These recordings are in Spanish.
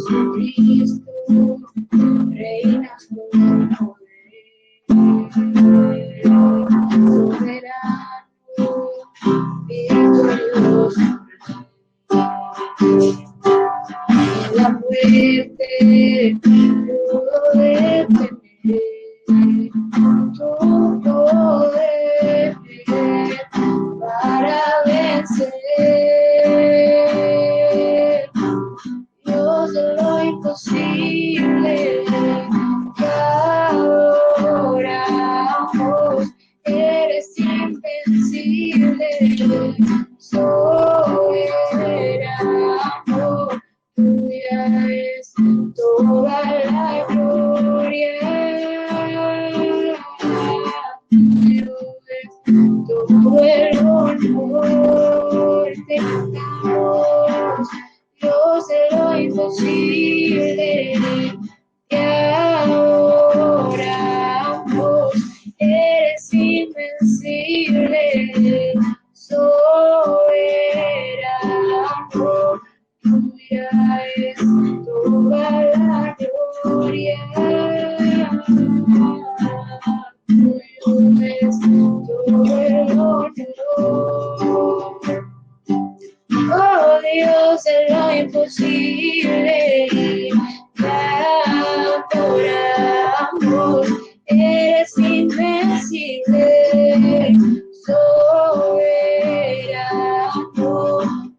Jesucristo, reinas con poder, soberano, victorioso. La muerte pudo detener tu poder para vencer. Dios de lo imposible, que adoramos, eres invencible, soberano, tuya es toda la gloria, tuyo es todo el honor, te cantamos, Dios de lo imposible, te adoramos, eres invencible, soberano, tuya es toda la gloria, tuyo es todo el honor. Oh Dios de lo imposible, te adoramos, eres invencible, soberano,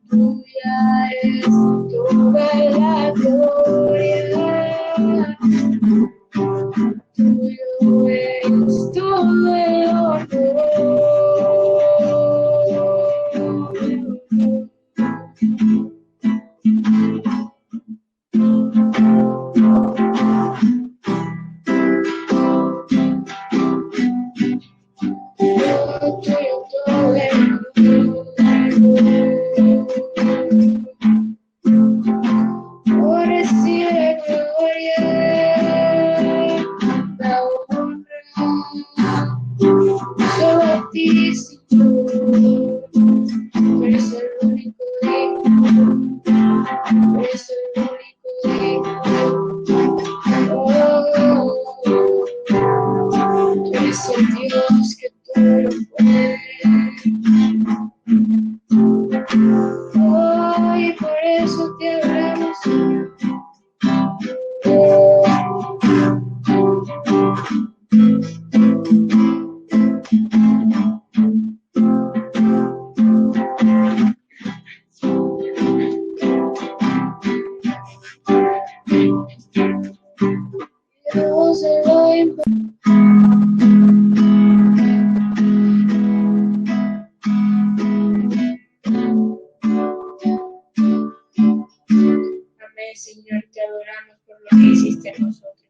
tuya es toda la gloria, tuyo es todo el honor. Señor, te adoramos por lo que hiciste en nosotros.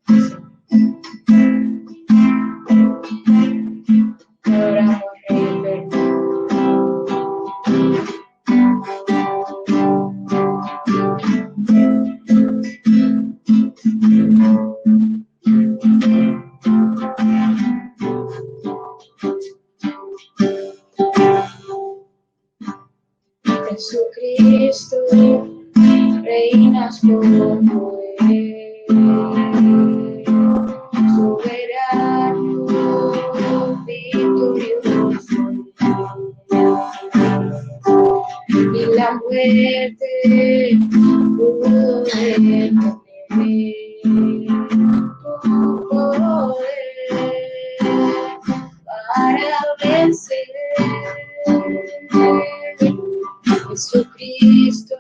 Te adoramos, Rey eterno. Jesucristo, reinas con poder, soberano, victorioso, y la muerte pudo detener tu poder para vencer. Jesucristo,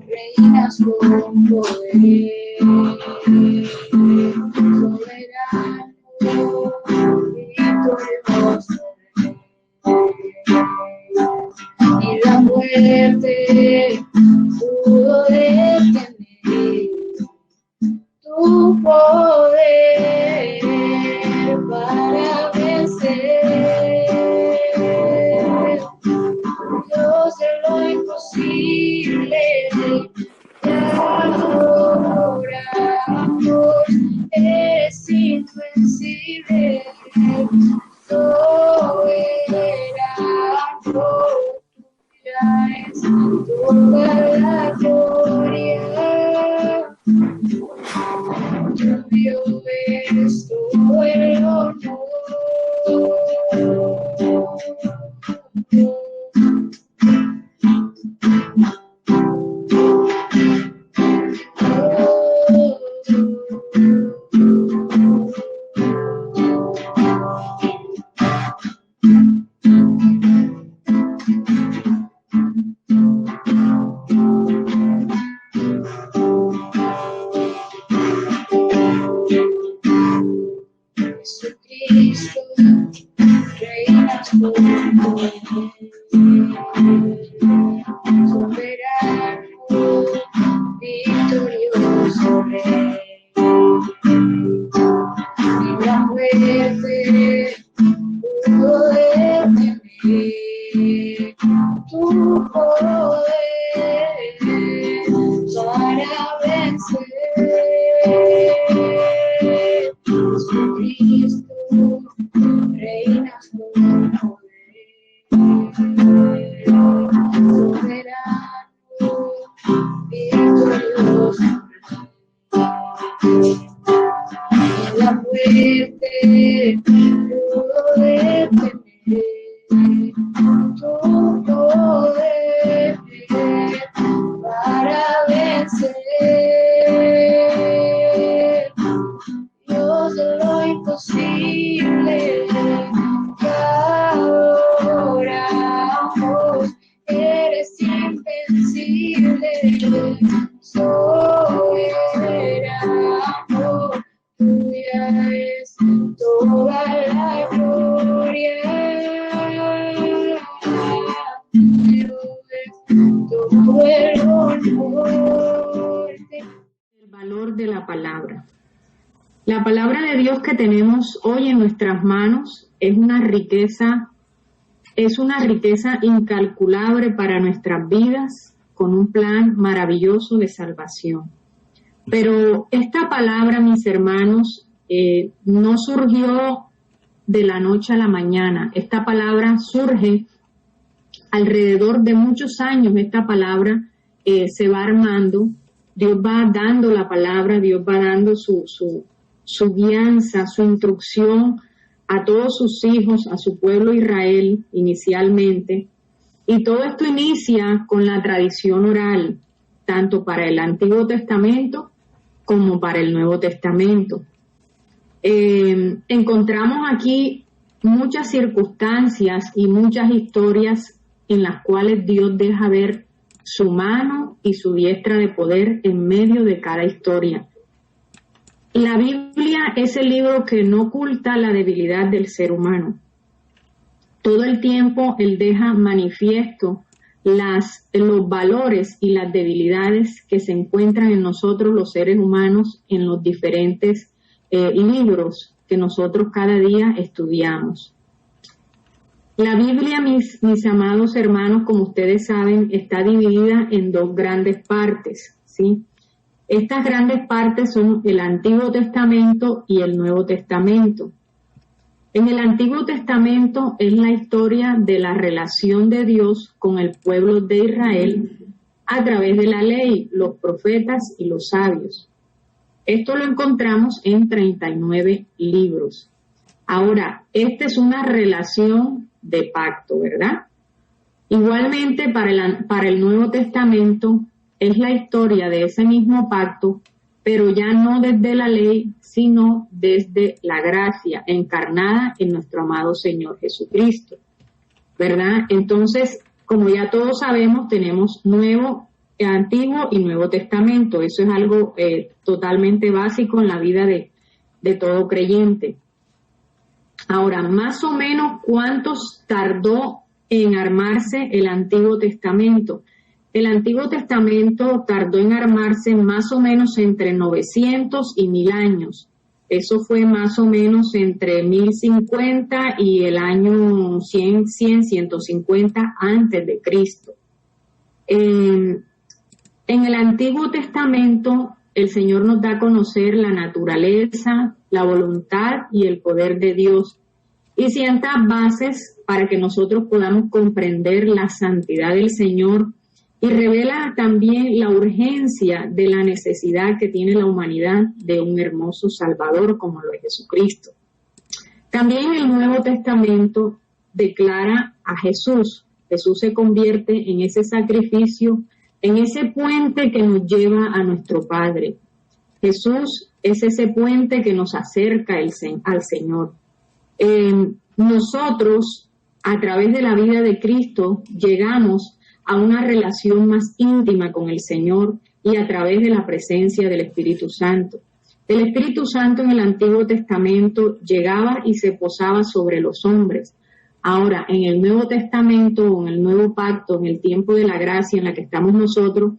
reinas con poder, soberano, victorioso, y la muerte pudo detener tu poder para vencer. Dios de lo imposible, te adoramos. valor de la palabra. La palabra de Dios que tenemos hoy en nuestras manos es una riqueza incalculable para nuestras vidas, con un plan maravilloso de salvación. Pero esta palabra, mis hermanos, no surgió de la noche a la mañana. Esta palabra surge alrededor de muchos años. Esta palabra se va armando. Dios va dando la palabra, Dios va dando su guianza, su instrucción a todos sus hijos, a su pueblo Israel inicialmente. Y todo esto inicia con la tradición oral, tanto para el Antiguo Testamento como para el Nuevo Testamento. Encontramos aquí muchas circunstancias y muchas historias en las cuales Dios deja ver su mano y su diestra de poder en medio de cada historia. La Biblia es el libro que no oculta la debilidad del ser humano. Todo el tiempo Él deja manifiesto los valores y las debilidades que se encuentran en nosotros los seres humanos en los diferentes libros que nosotros cada día estudiamos. La Biblia, mis amados hermanos, como ustedes saben, está dividida en dos grandes partes, ¿sí? Estas grandes partes son el Antiguo Testamento y el Nuevo Testamento. En el Antiguo Testamento es la historia de la relación de Dios con el pueblo de Israel a través de la ley, los profetas y los sabios. Esto lo encontramos en 39 libros. Ahora, esta es una relación de pacto, ¿verdad? Igualmente para el Nuevo Testamento es la historia de ese mismo pacto, pero ya no desde la ley, sino desde la gracia encarnada en nuestro amado Señor Jesucristo, ¿verdad? Entonces, como ya todos sabemos, tenemos Antiguo y Nuevo Testamento. Eso es algo totalmente básico en la vida de todo creyente. Ahora, más o menos, ¿cuántos tardó en armarse el Antiguo Testamento? El Antiguo Testamento tardó en armarse más o menos entre 900 y 1000 años. Eso fue más o menos entre 1050 y el año 150 antes de Cristo. En el Antiguo Testamento, el Señor nos da a conocer la naturaleza, la voluntad y el poder de Dios, y sienta bases para que nosotros podamos comprender la santidad del Señor, y revela también la urgencia de la necesidad que tiene la humanidad de un hermoso Salvador como lo es Jesucristo. También el Nuevo Testamento declara a Jesús. Jesús se convierte en ese sacrificio, en ese puente que nos lleva a nuestro Padre. Jesús es ese puente que nos acerca al Señor. Nosotros, a través de la vida de Cristo, llegamos a una relación más íntima con el Señor y a través de la presencia del Espíritu Santo. El Espíritu Santo en el Antiguo Testamento llegaba y se posaba sobre los hombres. Ahora, en el Nuevo Testamento, o en el Nuevo Pacto, en el tiempo de la gracia en la que estamos nosotros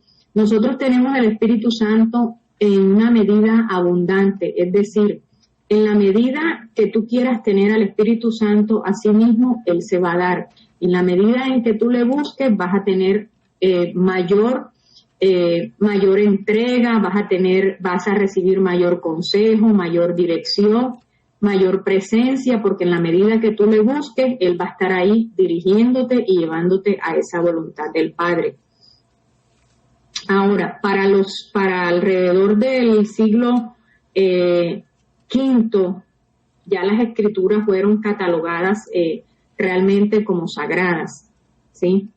tenemos el Espíritu Santo en una medida abundante, es decir, en la medida que tú quieras tener al Espíritu Santo, así mismo Él se va a dar. En la medida en que tú le busques, vas a tener mayor entrega, vas a recibir mayor consejo, mayor dirección, mayor presencia, porque en la medida que tú le busques, Él va a estar ahí dirigiéndote y llevándote a esa voluntad del Padre. Ahora, para alrededor del siglo V, ya las escrituras fueron catalogadas realmente como sagradas, ¿sí?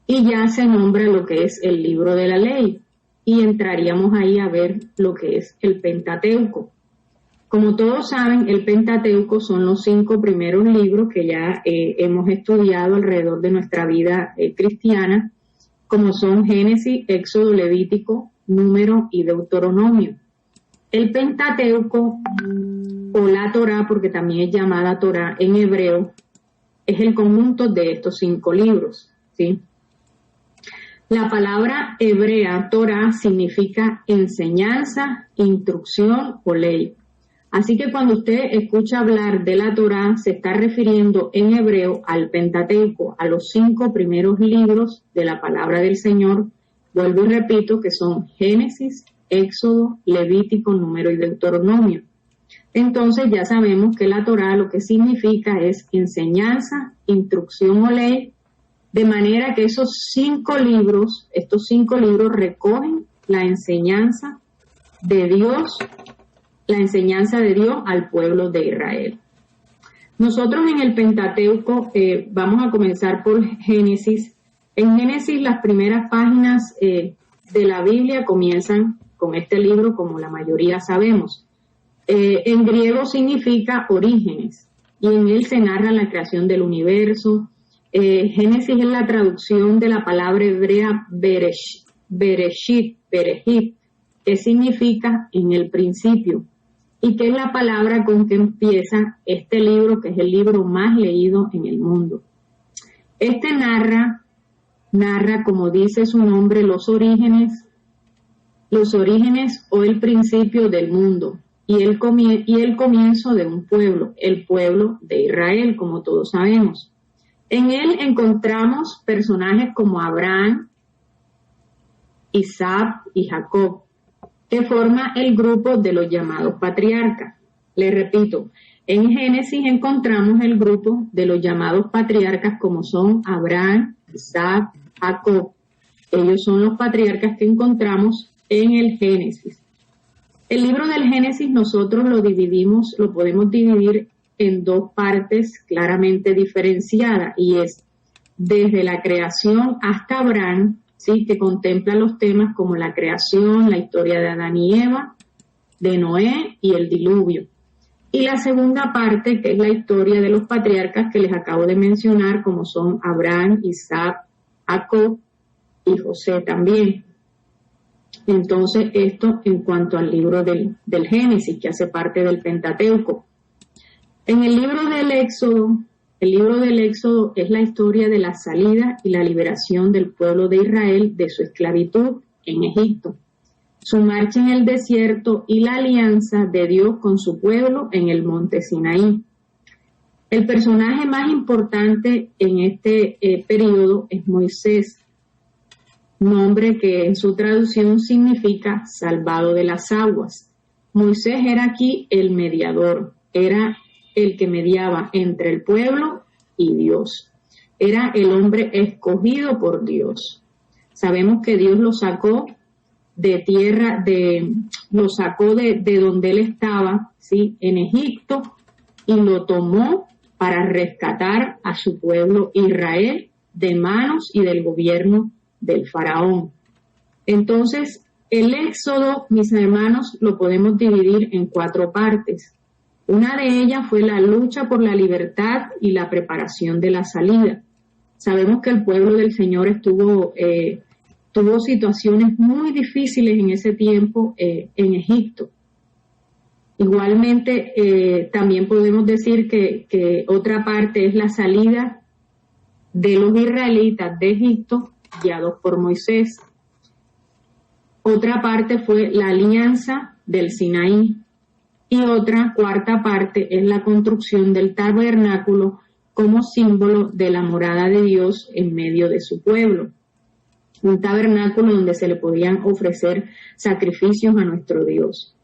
Y ya se nombra lo que es el libro de la ley, y entraríamos ahí a ver lo que es el Pentateuco. Como todos saben, el Pentateuco son los 5 primeros libros que ya hemos estudiado alrededor de nuestra vida cristiana, como son Génesis, Éxodo, Levítico, Número y Deuteronomio. El Pentateuco, o la Torá, porque también es llamada Torá en hebreo, es el conjunto de estos 5 libros, ¿sí? La palabra hebrea, Torah, significa enseñanza, instrucción o ley. Así que cuando usted escucha hablar de la Torah, se está refiriendo en hebreo al Pentateuco, a los 5 primeros libros de la palabra del Señor. Vuelvo y repito que son Génesis, Éxodo, Levítico, Número y Deuteronomio. Entonces ya sabemos que la Torah lo que significa es enseñanza, instrucción o ley, de manera que estos 5 libros recogen la enseñanza de Dios al pueblo de Israel. Nosotros en el Pentateuco vamos a comenzar por Génesis. En Génesis las primeras páginas de la Biblia comienzan con este libro, como la mayoría sabemos. En griego significa orígenes y en él se narra la creación del universo. Génesis es la traducción de la palabra hebrea Bereshit, que significa en el principio, y que es la palabra con que empieza este libro, que es el libro más leído en el mundo. Este narra, como dice su nombre, los orígenes o el principio del mundo y el comienzo de un pueblo, el pueblo de Israel, como todos sabemos. En él encontramos personajes como Abraham, Isaac y Jacob, que forma el grupo de los llamados patriarcas. Les repito, en Génesis encontramos el grupo de los llamados patriarcas como son Abraham, Isaac, Jacob. Ellos son los patriarcas que encontramos en el Génesis. El libro del Génesis nosotros lo podemos dividir en 2 partes claramente diferenciadas, y es desde la creación hasta Abraham, ¿sí?, que contempla los temas como la creación, la historia de Adán y Eva, de Noé y el diluvio. Y la segunda parte, que es la historia de los patriarcas que les acabo de mencionar, como son Abraham, Isaac, Jacob y José también. Entonces, esto en cuanto al libro del Génesis, que hace parte del Pentateuco. En el libro del Éxodo es la historia de la salida y la liberación del pueblo de Israel de su esclavitud en Egipto, su marcha en el desierto y la alianza de Dios con su pueblo en el monte Sinaí. El personaje más importante en este periodo es Moisés, nombre que en su traducción significa salvado de las aguas. Moisés era aquí el mediador, era el que mediaba entre el pueblo y Dios. Era el hombre escogido por Dios. Sabemos que Dios lo sacó de donde él estaba, ¿sí?, en Egipto, y lo tomó para rescatar a su pueblo Israel de manos y del gobierno del faraón. Entonces, el Éxodo, mis hermanos, lo podemos dividir en 4 partes. Una de ellas fue la lucha por la libertad y la preparación de la salida. Sabemos que el pueblo del Señor tuvo situaciones muy difíciles en ese tiempo en Egipto. Igualmente, también podemos decir que otra parte es la salida de los israelitas de Egipto, guiados por Moisés. Otra parte fue la alianza del Sinaí. Y otra 4ª parte es la construcción del tabernáculo como símbolo de la morada de Dios en medio de su pueblo. Un tabernáculo donde se le podían ofrecer sacrificios a nuestro Dios.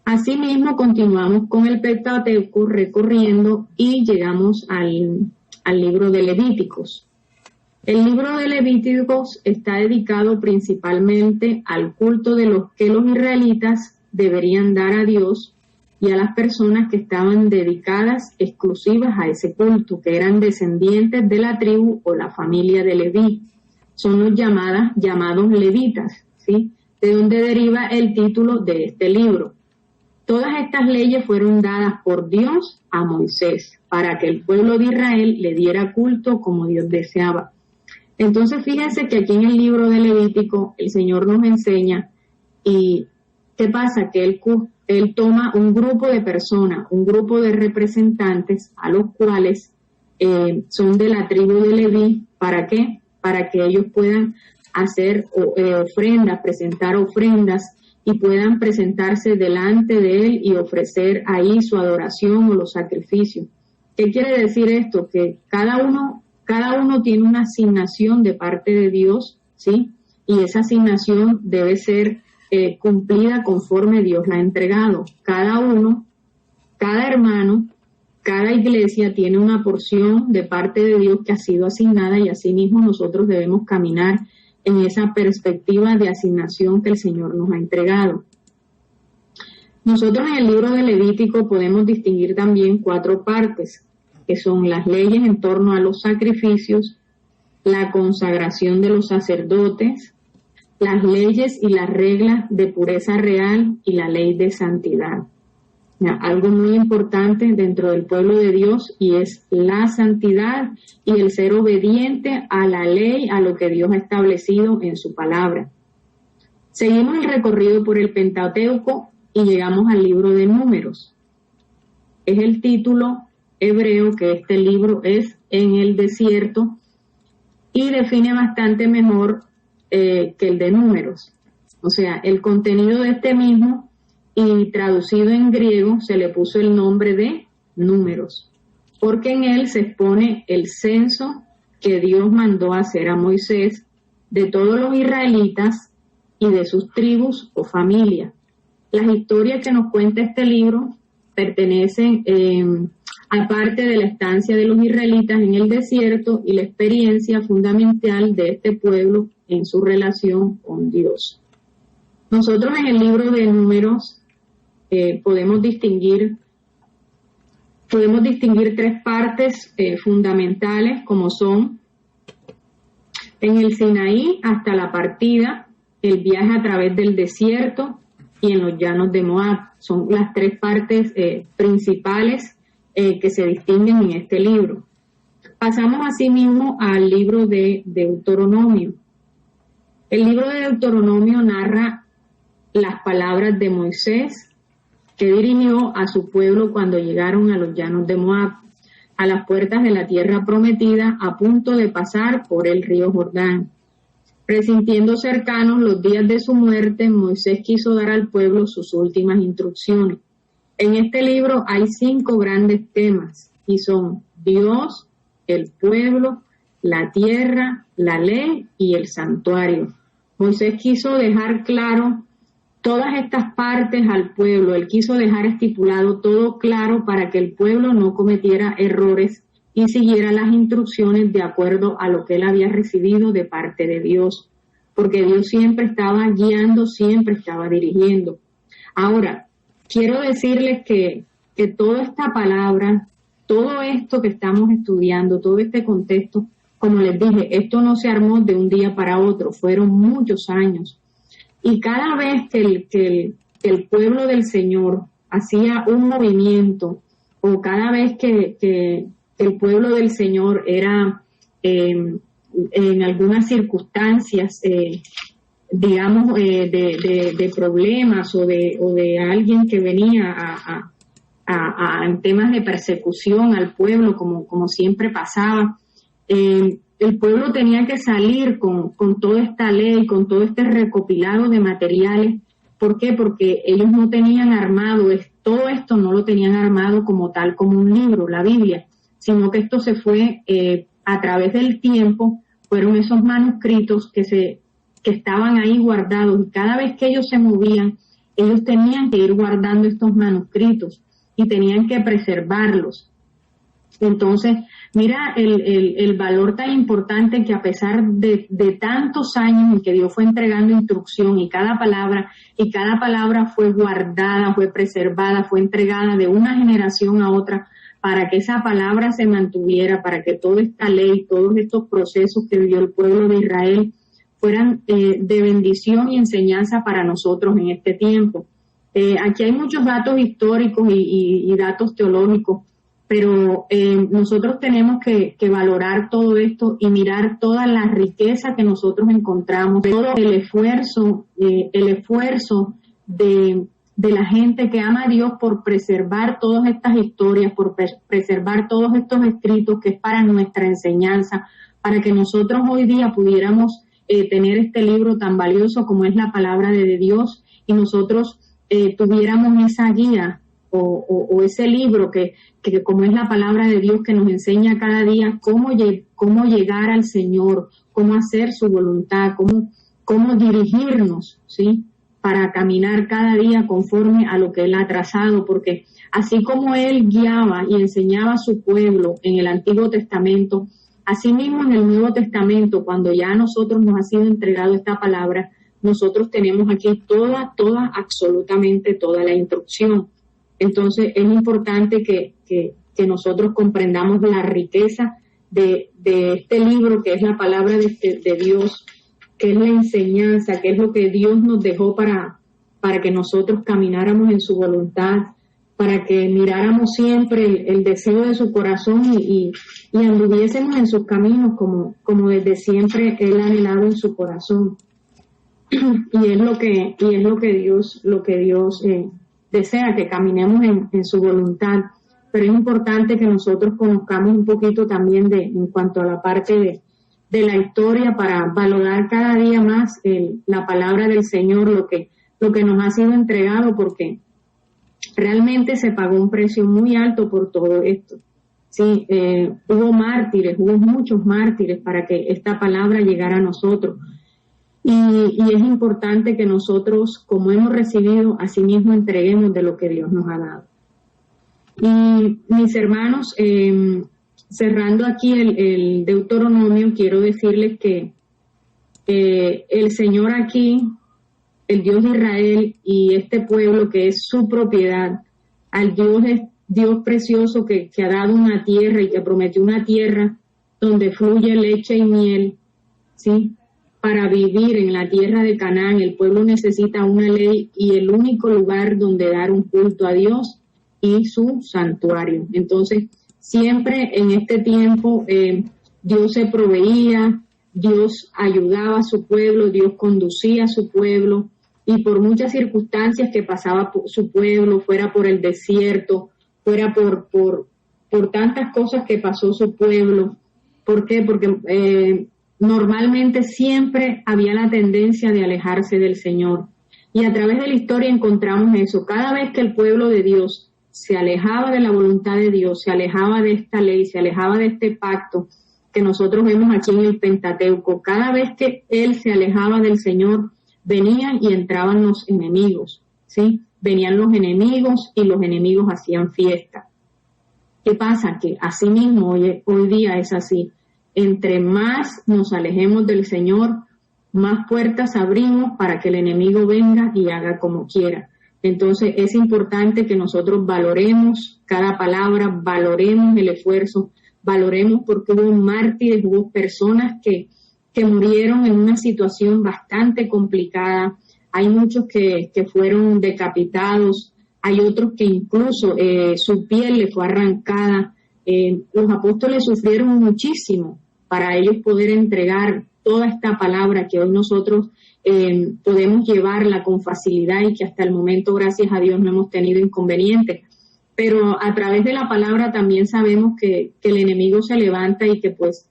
Asimismo, continuamos con el Pentateuco recorriendo y llegamos al libro de Levíticos. El libro de Levíticos está dedicado principalmente al culto de los que los israelitas deberían dar a Dios y a las personas que estaban dedicadas exclusivas a ese culto, que eran descendientes de la tribu o la familia de Leví. Son los llamados levitas, ¿sí?, de donde deriva el título de este libro. Todas estas leyes fueron dadas por Dios a Moisés para que el pueblo de Israel le diera culto como Dios deseaba. Entonces, fíjense que aquí en el libro de Levítico el Señor nos enseña, y ¿qué pasa? Que él toma un grupo de personas, un grupo de representantes a los cuales son de la tribu de Leví. ¿Para qué? para que ellos puedan hacer ofrendas, presentar ofrendas y puedan presentarse delante de Él y ofrecer ahí su adoración o los sacrificios. ¿Qué quiere decir esto? Que cada uno tiene una asignación de parte de Dios, ¿sí? Y esa asignación debe ser cumplida conforme Dios la ha entregado. Cada hermano, cada iglesia tiene una porción de parte de Dios que ha sido asignada y asimismo nosotros debemos caminar en esa perspectiva de asignación que el Señor nos ha entregado. Nosotros en el libro de Levítico podemos distinguir también 4 partes, que son las leyes en torno a los sacrificios, la consagración de los sacerdotes, las leyes y las reglas de pureza real y la ley de santidad. Algo muy importante dentro del pueblo de Dios y es la santidad y el ser obediente a la ley, a lo que Dios ha establecido en su palabra. Seguimos el recorrido por el Pentateuco y llegamos al libro de Números. Es el título hebreo que este libro es En el desierto y define bastante mejor que el de Números. O sea, el contenido de este mismo y traducido en griego se le puso el nombre de Números, porque en él se expone el censo que Dios mandó hacer a Moisés de todos los israelitas y de sus tribus o familias. Las historias que nos cuenta este libro pertenecen aparte de la estancia de los israelitas en el desierto y la experiencia fundamental de este pueblo en su relación con Dios. Nosotros en el libro de Números podemos distinguir 3 partes fundamentales, como son en el Sinaí hasta la partida, el viaje a través del desierto y en los llanos de Moab. Son las 3 partes principales que se distinguen en este libro. Pasamos asimismo al libro de Deuteronomio. El libro de Deuteronomio narra las palabras de Moisés que dirigió a su pueblo cuando llegaron a los llanos de Moab, a las puertas de la tierra prometida, a punto de pasar por el río Jordán. Presintiendo cercanos los días de su muerte, Moisés quiso dar al pueblo sus últimas instrucciones. En este libro hay 5 grandes temas, y son Dios, el pueblo, la tierra, la ley y el santuario. Moisés quiso dejar claro todas estas partes al pueblo. Él quiso dejar estipulado todo claro para que el pueblo no cometiera errores y siguiera las instrucciones de acuerdo a lo que él había recibido de parte de Dios, porque Dios siempre estaba guiando, siempre estaba dirigiendo. Ahora, quiero decirles que toda esta palabra, todo esto que estamos estudiando, todo este contexto, como les dije, esto no se armó de un día para otro, fueron muchos años. Y cada vez que el pueblo del Señor hacía un movimiento, o cada vez que el pueblo del Señor era en algunas circunstancias, digamos, de problemas o de alguien que venía en temas de persecución al pueblo, como siempre pasaba, el pueblo tenía que salir con toda esta ley, con todo este recopilado de materiales. ¿Por qué? Porque ellos no tenían armado, todo esto no lo tenían armado como tal, como un libro, la Biblia, sino que esto se fue a través del tiempo, fueron esos manuscritos que estaban ahí guardados, y cada vez que ellos se movían, ellos tenían que ir guardando estos manuscritos y tenían que preservarlos. Entonces, mira el valor tan importante que a pesar de tantos años en que Dios fue entregando instrucción y cada palabra fue guardada, fue preservada, fue entregada de una generación a otra para que esa palabra se mantuviera, para que toda esta ley, todos estos procesos que vivió el pueblo de Israel fueran de bendición y enseñanza para nosotros en este tiempo. Aquí hay muchos datos históricos y datos teológicos, pero nosotros tenemos que valorar todo esto y mirar toda la riqueza que nosotros encontramos, todo el esfuerzo de la gente que ama a Dios por preservar todas estas historias, por preservar todos estos escritos que es para nuestra enseñanza, para que nosotros hoy día pudiéramos tener este libro tan valioso como es la palabra de Dios, y nosotros tuviéramos esa guía o ese libro que como es la palabra de Dios, que nos enseña cada día cómo llegar al Señor, cómo hacer su voluntad, cómo dirigirnos, ¿sí?, para caminar cada día conforme a lo que Él ha trazado, porque así como Él guiaba y enseñaba a su pueblo en el Antiguo Testamento, así mismo en el Nuevo Testamento, cuando ya a nosotros nos ha sido entregado esta palabra, nosotros tenemos aquí absolutamente toda la instrucción. Entonces es importante que nosotros comprendamos la riqueza de este libro, que es la palabra de Dios, que es la enseñanza, que es lo que Dios nos dejó para que nosotros camináramos en su voluntad, para que miráramos siempre el deseo de su corazón y anduviésemos en sus caminos como desde siempre Él ha anhelado en su corazón. Y es lo que Dios desea, que caminemos en su voluntad. Pero es importante que nosotros conozcamos un poquito también en cuanto a la parte de la historia, para valorar cada día más la palabra del Señor, lo que nos ha sido entregado, porque realmente se pagó un precio muy alto por todo esto. Sí, hubo muchos mártires para que esta palabra llegara a nosotros. Y es importante que nosotros, como hemos recibido, asimismo entreguemos de lo que Dios nos ha dado. Y mis hermanos, cerrando aquí el Deuteronomio, quiero decirles que el Señor aquí, el Dios de Israel y este pueblo que es su propiedad, al Dios precioso que ha dado una tierra y que prometió una tierra donde fluye leche y miel, ¿sí? Para vivir en la tierra de Canaán, el pueblo necesita una ley y el único lugar donde dar un culto a Dios y su santuario. Entonces, siempre en este tiempo Dios se proveía, Dios ayudaba a su pueblo, Dios conducía a su pueblo, y por muchas circunstancias que pasaba su pueblo, fuera por el desierto, fuera por tantas cosas que pasó su pueblo. ¿Por qué? Porque normalmente siempre había la tendencia de alejarse del Señor. Y a través de la historia encontramos eso. Cada vez que el pueblo de Dios se alejaba de la voluntad de Dios, se alejaba de esta ley, se alejaba de este pacto que nosotros vemos aquí en el Pentateuco, cada vez que él se alejaba del Señor, venían y entraban los enemigos, ¿sí? Venían los enemigos y los enemigos hacían fiesta. ¿Qué pasa? Que así mismo hoy día es así. Entre más nos alejemos del Señor, más puertas abrimos para que el enemigo venga y haga como quiera. Entonces es importante que nosotros valoremos cada palabra, valoremos el esfuerzo, valoremos porque hubo mártires, hubo personas que murieron en una situación bastante complicada. Hay muchos que fueron decapitados, hay otros que incluso su piel le fue arrancada. Los apóstoles sufrieron muchísimo para ellos poder entregar toda esta palabra que hoy nosotros podemos llevarla con facilidad y que hasta el momento, gracias a Dios, no hemos tenido inconvenientes. Pero a través de la palabra también sabemos que el enemigo se levanta y que pues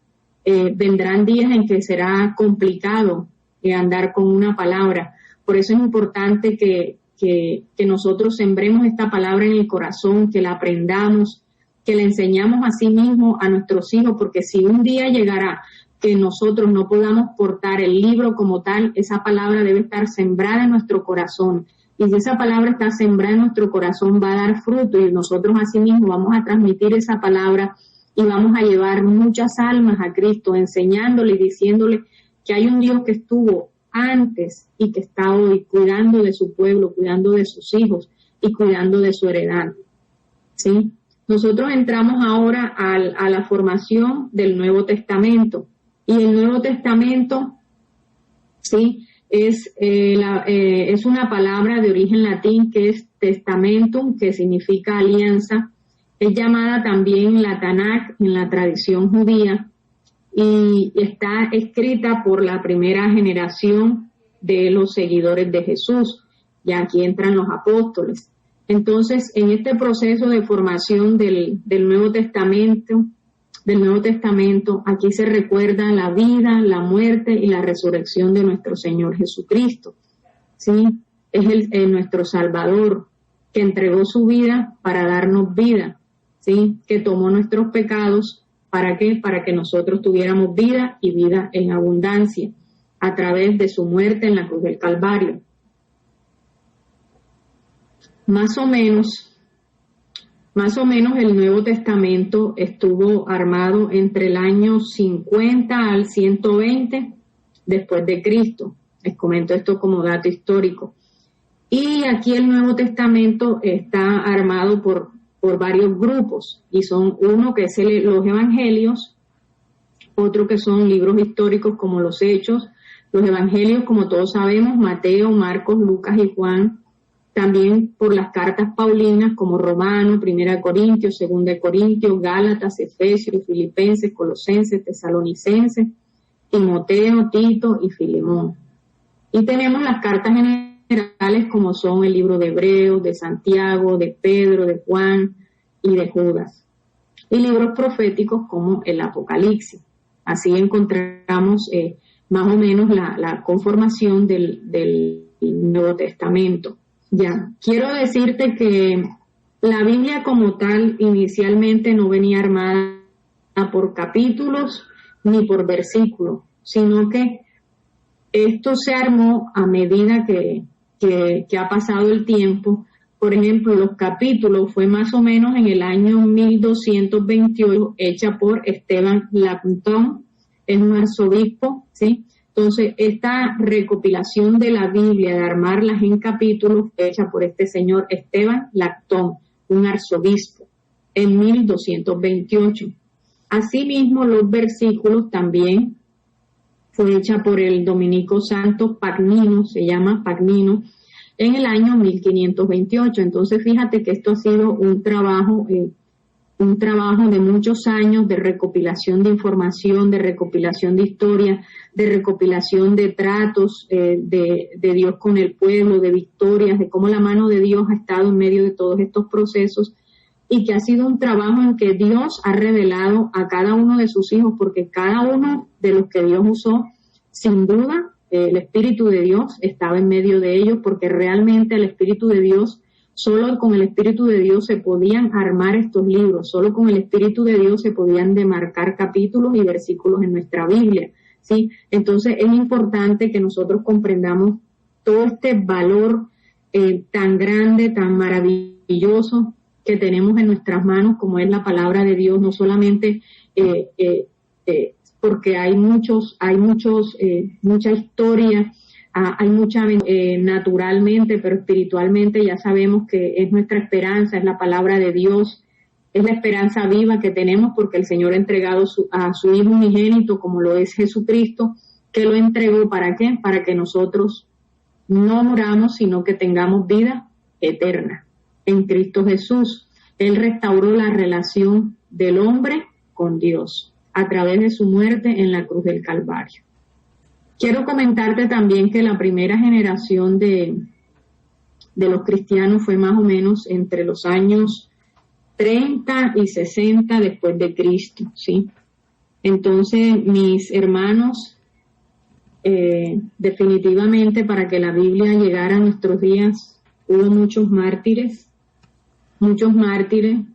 vendrán días en que será complicado andar con una palabra. Por eso es importante que nosotros sembremos esta palabra en el corazón, que la aprendamos, que la enseñamos a sí mismo a nuestros hijos, porque si un día llegará que nosotros no podamos portar el libro como tal, esa palabra debe estar sembrada en nuestro corazón. Y si esa palabra está sembrada en nuestro corazón, va a dar fruto y nosotros así mismo vamos a transmitir esa palabra y vamos a llevar muchas almas a Cristo, enseñándole y diciéndole que hay un Dios que estuvo antes y que está hoy cuidando de su pueblo, cuidando de sus hijos y cuidando de su heredad. ¿Sí? Nosotros entramos ahora a la formación del Nuevo Testamento. Y el Nuevo Testamento, sí, es una palabra de origen latín que es testamentum, que significa alianza. Es llamada también la Tanaj en la tradición judía y está escrita por la primera generación de los seguidores de Jesús. Y aquí entran los apóstoles. Entonces, en este proceso de formación del Nuevo Testamento, del Nuevo Testamento, aquí se recuerda la vida, la muerte y la resurrección de nuestro Señor Jesucristo. ¿Sí? Es nuestro Salvador, que entregó su vida para darnos vida, ¿sí? Que tomó nuestros pecados, ¿para qué? Para que nosotros tuviéramos vida y vida en abundancia, a través de su muerte en la cruz del Calvario. Más o menos el Nuevo Testamento estuvo armado entre el año 50 al 120 después de Cristo. Les comento esto como dato histórico. Y aquí el Nuevo Testamento está armado por varios grupos, y son uno que es los Evangelios, otro que son libros históricos como los Hechos, los Evangelios, como todos sabemos, Mateo, Marcos, Lucas y Juan, también por las cartas paulinas como Romanos, 1 Corintios, 2 Corintios, Gálatas, Efesios, Filipenses, Colosenses, Tesalonicenses, Timoteo, Tito y Filemón. Y tenemos las cartas generales como son el libro de Hebreos, de Santiago, de Pedro, de Juan y de Judas. Y libros proféticos como el Apocalipsis. Así encontramos más o menos la conformación del Nuevo Testamento. Ya, quiero decirte que la Biblia como tal inicialmente no venía armada por capítulos ni por versículos, sino que esto se armó a medida que ha pasado el tiempo. Por ejemplo, los capítulos fue más o menos en el año 1228, hecha por Esteban Lacton, es un arzobispo, ¿sí? Entonces, esta recopilación de la Biblia, de armarlas en capítulos, hecha por este señor Esteban Lacton, un arzobispo, en 1228. Asimismo, los versículos también fue hecha por el dominico santo Pagnino, se llama Pagnino, en el año 1528. Entonces, fíjate que esto ha sido un trabajo de muchos años de recopilación de información, de recopilación de historia, de recopilación de tratos de Dios con el pueblo, de victorias, de cómo la mano de Dios ha estado en medio de todos estos procesos, y que ha sido un trabajo en que Dios ha revelado a cada uno de sus hijos, porque cada uno de los que Dios usó, sin duda, el Espíritu de Dios estaba en medio de ellos, porque realmente el Espíritu de Dios, solo con el Espíritu de Dios se podían armar estos libros, solo con el Espíritu de Dios se podían demarcar capítulos y versículos en nuestra Biblia, ¿sí? Entonces es importante que nosotros comprendamos todo este valor tan grande, tan maravilloso que tenemos en nuestras manos, como es la palabra de Dios, no solamente porque hay mucha historia, hay mucha naturalmente, pero espiritualmente ya sabemos que es nuestra esperanza, es la palabra de Dios, es la esperanza viva que tenemos, porque el Señor ha entregado a su Hijo unigénito, como lo es Jesucristo, que lo entregó, ¿para qué? Para que nosotros no moramos, sino que tengamos vida eterna en Cristo Jesús. Él restauró la relación del hombre con Dios a través de su muerte en la cruz del Calvario. Quiero comentarte también que la primera generación de los cristianos fue más o menos entre los años 30 y 60 después de Cristo, ¿sí? Entonces, mis hermanos, definitivamente para que la Biblia llegara a nuestros días hubo muchos mártires,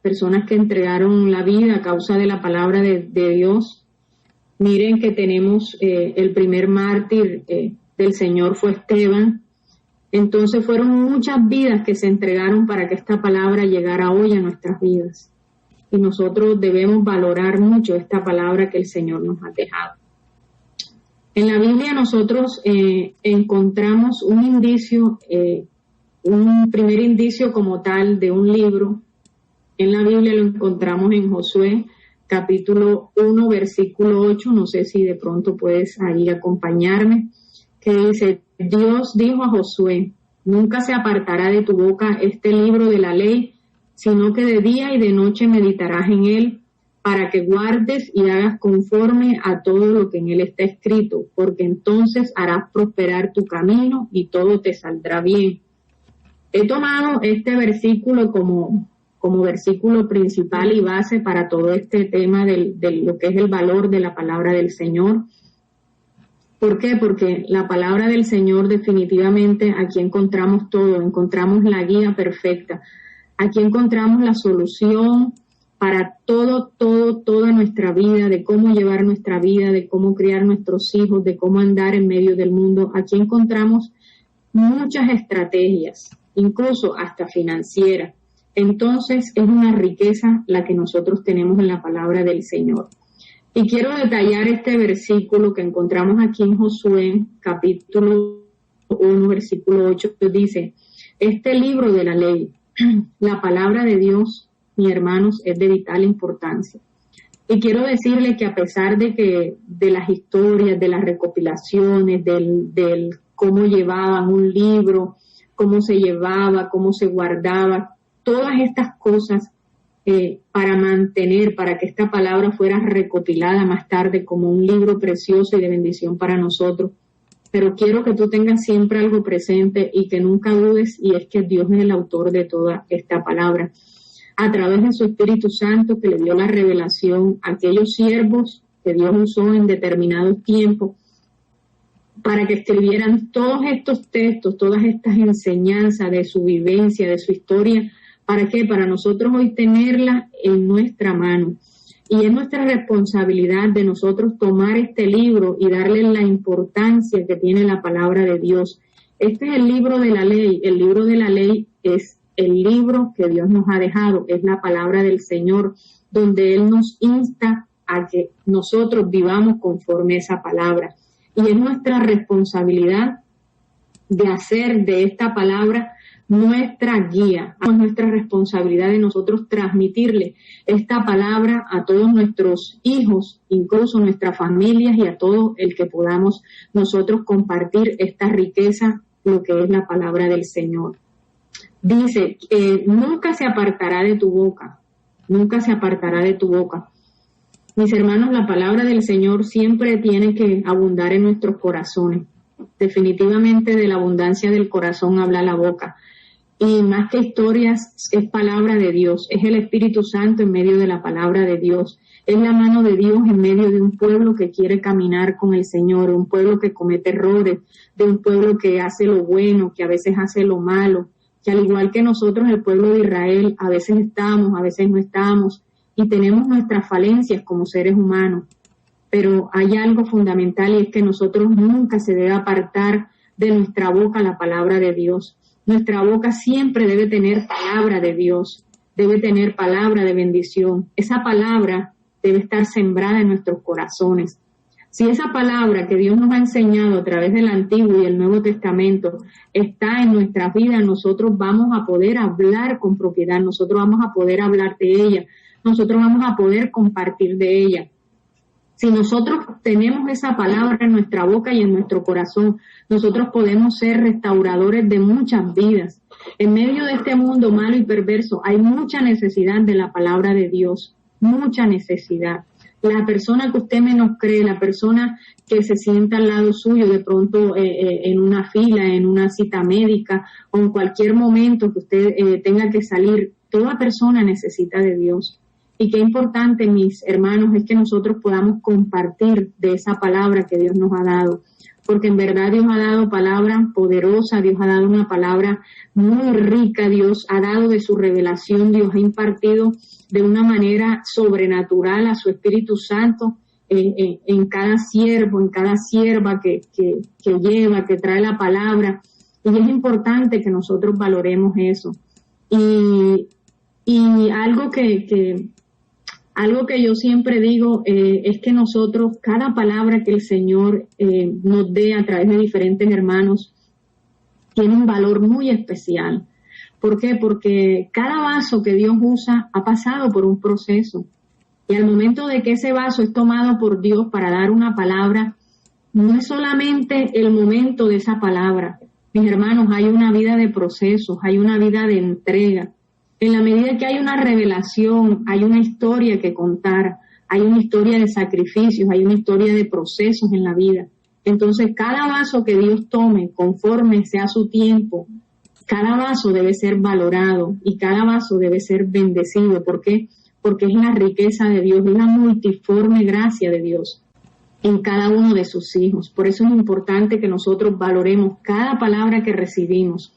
personas que entregaron la vida a causa de la palabra de Dios. Miren que tenemos el primer mártir del Señor fue Esteban. Entonces fueron muchas vidas que se entregaron para que esta palabra llegara hoy a nuestras vidas. Y nosotros debemos valorar mucho esta palabra que el Señor nos ha dejado. En la Biblia nosotros encontramos un primer indicio como tal de un libro. En la Biblia lo encontramos en Josué, capítulo 1, versículo 8, no sé si de pronto puedes ahí acompañarme, que dice: Dios dijo a Josué, nunca se apartará de tu boca este libro de la ley, sino que de día y de noche meditarás en él, para que guardes y hagas conforme a todo lo que en él está escrito, porque entonces harás prosperar tu camino y todo te saldrá bien. He tomado este versículo como como versículo principal y base para todo este tema de lo que es el valor de la palabra del Señor. ¿Por qué? Porque la palabra del Señor definitivamente aquí encontramos todo, encontramos la guía perfecta, aquí encontramos la solución para toda nuestra vida, de cómo llevar nuestra vida, de cómo criar nuestros hijos, de cómo andar en medio del mundo. Aquí encontramos muchas estrategias, incluso hasta financieras. Entonces es una riqueza la que nosotros tenemos en la palabra del Señor. Y quiero detallar este versículo que encontramos aquí en Josué, capítulo 1, versículo 8, que dice: este libro de la ley, la palabra de Dios, mis hermanos, es de vital importancia. Y quiero decirles que a pesar de las historias, de las recopilaciones, del cómo llevaban un libro, cómo se llevaba, cómo se guardaba, todas estas cosas para que esta palabra fuera recopilada más tarde como un libro precioso y de bendición para nosotros. Pero quiero que tú tengas siempre algo presente y que nunca dudes, y es que Dios es el autor de toda esta palabra. A través de su Espíritu Santo que le dio la revelación a aquellos siervos que Dios usó en determinados tiempos para que escribieran todos estos textos, todas estas enseñanzas de su vivencia, de su historia. ¿Para qué? Para nosotros hoy tenerla en nuestra mano. Y es nuestra responsabilidad de nosotros tomar este libro y darle la importancia que tiene la palabra de Dios. Este es el libro de la ley. El libro de la ley es el libro que Dios nos ha dejado, es la palabra del Señor, donde Él nos insta a que nosotros vivamos conforme a esa palabra. Y es nuestra responsabilidad de hacer de esta palabra nuestra guía. Es nuestra responsabilidad de nosotros transmitirle esta palabra a todos nuestros hijos, incluso nuestras familias, y a todo el que podamos nosotros compartir esta riqueza, lo que es la palabra del Señor. Dice, nunca se apartará de tu boca, nunca se apartará de tu boca. Mis hermanos, la palabra del Señor siempre tiene que abundar en nuestros corazones. Definitivamente de la abundancia del corazón habla la boca. Y más que historias, es palabra de Dios, es el Espíritu Santo en medio de la palabra de Dios. Es la mano de Dios en medio de un pueblo que quiere caminar con el Señor, un pueblo que comete errores, de un pueblo que hace lo bueno, que a veces hace lo malo, que al igual que nosotros, el pueblo de Israel, a veces estamos, a veces no estamos, y tenemos nuestras falencias como seres humanos. Pero hay algo fundamental, y es que nosotros nunca se debe apartar de nuestra boca la palabra de Dios. Nuestra boca siempre debe tener palabra de Dios, debe tener palabra de bendición. Esa palabra debe estar sembrada en nuestros corazones. Si esa palabra que Dios nos ha enseñado a través del Antiguo y el Nuevo Testamento está en nuestras vidas, nosotros vamos a poder hablar con propiedad, nosotros vamos a poder hablar de ella, nosotros vamos a poder compartir de ella. Si nosotros tenemos esa palabra en nuestra boca y en nuestro corazón, nosotros podemos ser restauradores de muchas vidas. En medio de este mundo malo y perverso hay mucha necesidad de la palabra de Dios, mucha necesidad. La persona que usted menos cree, la persona que se sienta al lado suyo de pronto en una fila, en una cita médica o en cualquier momento que usted tenga que salir, toda persona necesita de Dios. Y qué importante, mis hermanos, es que nosotros podamos compartir de esa palabra que Dios nos ha dado. Porque en verdad Dios ha dado palabra poderosa, Dios ha dado una palabra muy rica, Dios ha dado de su revelación, Dios ha impartido de una manera sobrenatural a su Espíritu Santo en cada siervo, en cada sierva que lleva, que trae la palabra. Y es importante que nosotros valoremos eso. Y algo que yo siempre digo es que nosotros, cada palabra que el Señor nos dé a través de diferentes hermanos, tiene un valor muy especial. ¿Por qué? Porque cada vaso que Dios usa ha pasado por un proceso. Y al momento de que ese vaso es tomado por Dios para dar una palabra, no es solamente el momento de esa palabra. Mis hermanos, hay una vida de procesos, hay una vida de entrega. En la medida que hay una revelación, hay una historia que contar, hay una historia de sacrificios, hay una historia de procesos en la vida. Entonces, cada vaso que Dios tome, conforme sea su tiempo, Cada vaso debe ser valorado y cada vaso debe ser bendecido. ¿Por qué? Porque es la riqueza de Dios, es la multiforme gracia de Dios en cada uno de sus hijos. Por eso es importante que nosotros valoremos cada palabra que recibimos,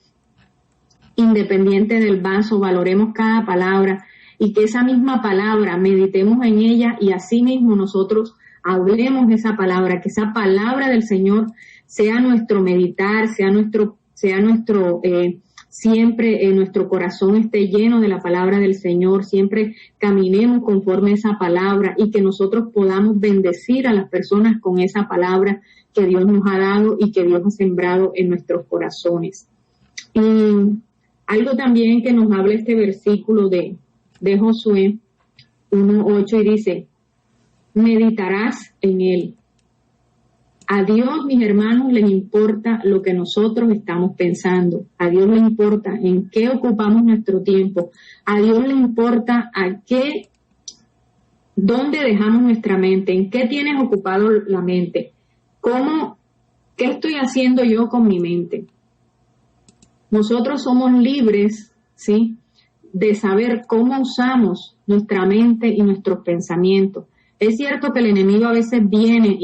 independiente del vaso, valoremos cada palabra y que esa misma palabra meditemos en ella y así mismo nosotros hablemos de esa palabra, que esa palabra del Señor sea nuestro meditar, sea nuestro siempre nuestro corazón esté lleno de la palabra del Señor, siempre caminemos conforme a esa palabra y que nosotros podamos bendecir a las personas con esa palabra que Dios nos ha dado y que Dios ha sembrado en nuestros corazones. Y algo también que nos habla este versículo de Josué 1:8 y dice, meditarás en él. A Dios, mis hermanos, les importa lo que nosotros estamos pensando. A Dios le importa en qué ocupamos nuestro tiempo. A Dios le importa dónde dejamos nuestra mente, en qué tienes ocupado la mente. ¿Qué estoy haciendo yo con mi mente? Nosotros somos libres, ¿sí?, de saber cómo usamos nuestra mente y nuestros pensamientos. Es cierto que el enemigo a veces viene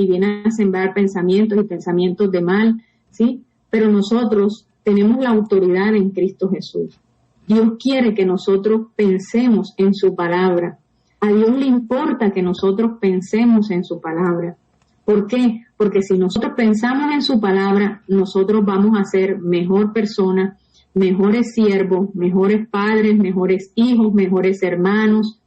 a sembrar pensamientos y pensamientos de mal, ¿sí? Pero nosotros tenemos la autoridad en Cristo Jesús. Dios quiere que nosotros pensemos en su palabra. A Dios le importa que nosotros pensemos en su palabra. ¿Por qué? Porque si nosotros pensamos en su palabra, nosotros vamos a ser mejor persona, mejores siervos, mejores padres, mejores hijos, mejores hermanos,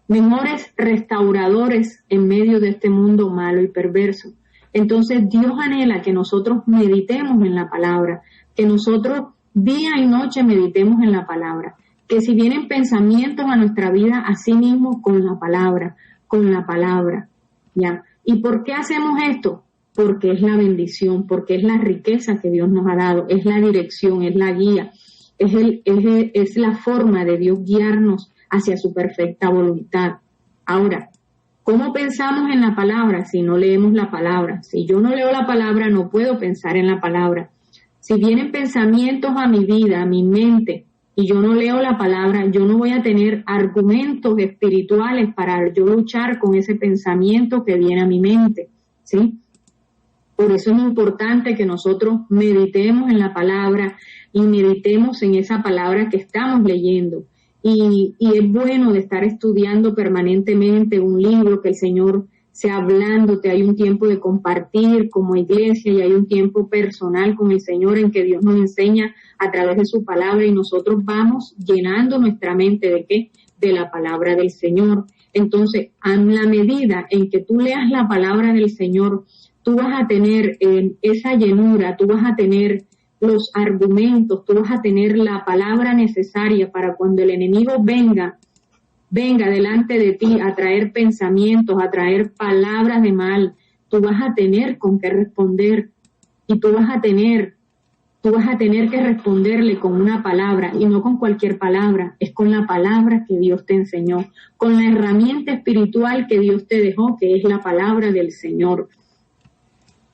mejores restauradores en medio de este mundo malo y perverso. Entonces Dios anhela que nosotros meditemos en la palabra, que nosotros día y noche meditemos en la palabra, que si vienen pensamientos a nuestra vida, así mismo con la palabra, ¿ya? ¿Y por qué hacemos esto? Porque es la bendición, porque es la riqueza que Dios nos ha dado, es la dirección, es la guía, es la forma de Dios guiarnos hacia su perfecta voluntad. Ahora, ¿cómo pensamos en la palabra si no leemos la palabra? Si yo no leo la palabra, no puedo pensar en la palabra. Si vienen pensamientos a mi vida, a mi mente, y yo no leo la palabra, yo no voy a tener argumentos espirituales para yo luchar con ese pensamiento que viene a mi mente, ¿sí? Por eso es importante que nosotros meditemos en la palabra y meditemos en esa palabra que estamos leyendo. Y es bueno de estar estudiando permanentemente un libro, que el Señor sea hablándote. Hay un tiempo de compartir como iglesia y hay un tiempo personal con el Señor en que Dios nos enseña a través de su palabra y nosotros vamos llenando nuestra mente ¿de qué? De la palabra del Señor. Entonces, a la medida en que tú leas la palabra del Señor, tú vas a tener esa llenura, tú vas a tener los argumentos, tú vas a tener la palabra necesaria para cuando el enemigo venga delante de ti a traer pensamientos, a traer palabras de mal, tú vas a tener con qué responder y tú vas a tener que responderle con una palabra y no con cualquier palabra, es con la palabra que Dios te enseñó, con la herramienta espiritual que Dios te dejó, que es la palabra del Señor.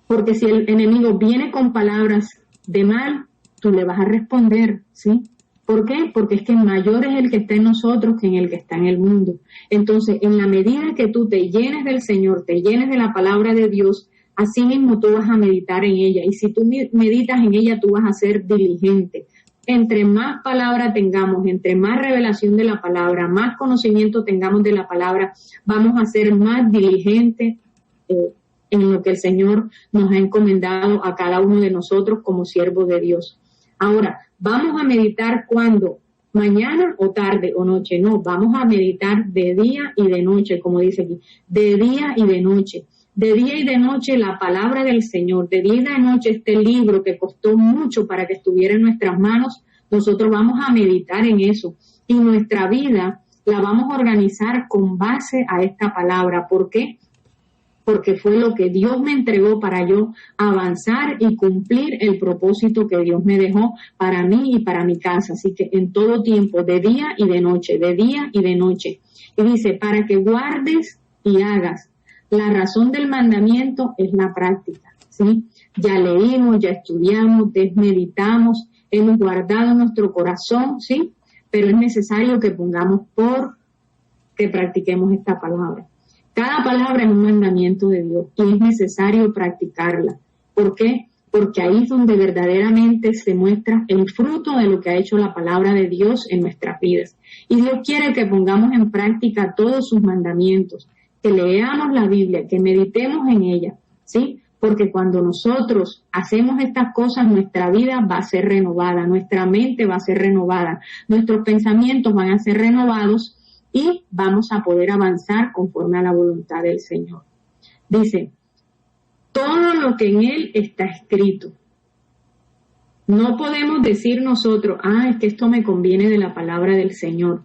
Porque si el enemigo viene con palabras de mal, tú le vas a responder, ¿sí? ¿Por qué? Porque es que mayor es el que está en nosotros que en el que está en el mundo. Entonces, en la medida que tú te llenes del Señor, te llenes de la palabra de Dios, así mismo tú vas a meditar en ella. Y si tú meditas en ella, tú vas a ser diligente. Entre más palabra tengamos, entre más revelación de la palabra, más conocimiento tengamos de la palabra, vamos a ser más diligentes en lo que el Señor nos ha encomendado a cada uno de nosotros como siervos de Dios. Ahora, ¿vamos a meditar cuándo? ¿Mañana o tarde o noche? No, vamos a meditar de día y de noche, como dice aquí, de día y de noche. De día y de noche la palabra del Señor, de día y de noche este libro que costó mucho para que estuviera en nuestras manos, nosotros vamos a meditar en eso. Y nuestra vida la vamos a organizar con base a esta palabra. ¿Por qué? Porque fue lo que Dios me entregó para yo avanzar y cumplir el propósito que Dios me dejó para mí y para mi casa. Así que en todo tiempo, de día y de noche, de día y de noche. Y dice, para que guardes y hagas. La razón del mandamiento es la práctica, ¿sí? Ya leímos, ya estudiamos, desmeditamos hemos guardado nuestro corazón, ¿sí? Pero es necesario que que practiquemos esta palabra. Cada palabra es un mandamiento de Dios y es necesario practicarla. ¿Por qué? Porque ahí es donde verdaderamente se muestra el fruto de lo que ha hecho la palabra de Dios en nuestras vidas. Y Dios quiere que pongamos en práctica todos sus mandamientos, que leamos la Biblia, que meditemos en ella, ¿sí? Porque cuando nosotros hacemos estas cosas, nuestra vida va a ser renovada, nuestra mente va a ser renovada, nuestros pensamientos van a ser renovados y vamos a poder avanzar conforme a la voluntad del Señor. Dice, todo lo que en él está escrito. No podemos decir nosotros, es que esto me conviene de la palabra del Señor.